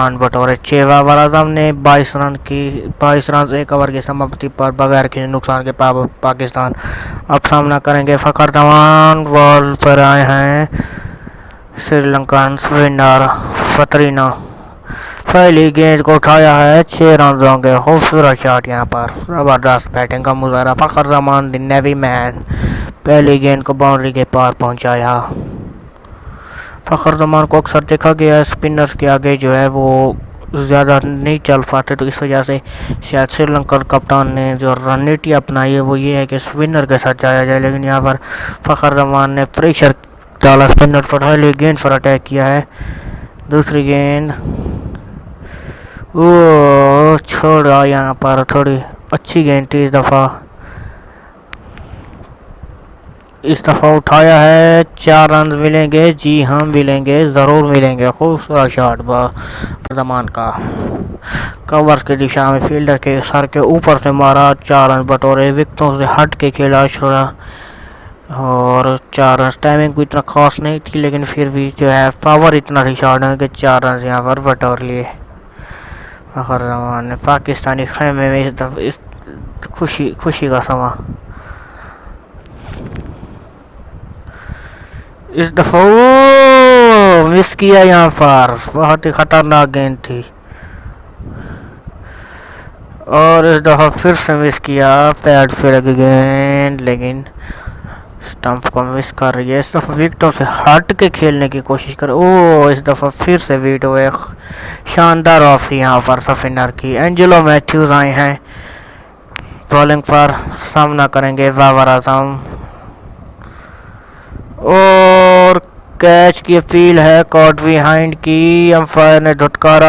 बटोरे 6 बाबर आजम ने 22 run 1 over की समाप्ति पर बगैर किसी नुकसान के पाकिस्तान अब सामना करेंगे फखर जमान। बॉल पर आए हैं श्रीलंकन स्पिनर फतरीना। पहली गेंद को उठाया है 6 रन होंगे। खूबसूरत शॉट यहाँ पर, जबरदस्त बैटिंग का मुजाहरा फखर जमान द नेवी मैन। पहली गेंद को बाउंड्री के पार पहुंचाया। फखर जमान को अक्सर देखा गया है स्पिनर्स के आगे जो है वो ज़्यादा नहीं चल पाते, तो इस वजह से शायद श्रीलंकन कप्तान ने जो रणनीति अपनाई है वो ये है कि स्पिनर के साथ जाया जाए, लेकिन यहाँ पर फखर जमान ने प्रेशर डाला स्पिनर पर। पहली गेंद पर अटैक किया है। दूसरी गेंद वो छोड़ा, यहाँ पर थोड़ी अच्छी गेंद थी। इस दफ़ा उठाया है। 4 रन मिलेंगे, जी हाँ मिलेंगे, ज़रूर मिलेंगे। खूबसूरत शॉट जमान का कवर की दिशा में फील्डर के सर के ऊपर से मारा। 4 रन बटोरे, विकेटों से हट के खेला छोड़ा और 4 रन। टाइमिंग भी इतना खास नहीं थी, लेकिन फिर भी जो है पावर इतना थी शॉट में कि 4 रन यहाँ पर बटोर लिए फखर जमान ने। पाकिस्तानी खेमे में इस खुशी का समा। इस दफ़ा मिस किया, यहाँ पर बहुत ही खतरनाक गेंद थी और इस दफ़ा फिर से मिस किया। पैड पे लगी गेंद लेकिन स्टंप को मिस कर रही है। इस दफ़ा विकेटों से हट के खेलने की कोशिश कर। इस दफ़ा फिर से विकेट हुए। शानदार ऑफ यहाँ पर स्पिनर की। एंजेलो मैथ्यूज आए हैं बॉलिंग पर, सामना करेंगे बाबर आजम। और कैच की अपील है कॉट बिहाइंड की, अंपायर ने धुतकारा।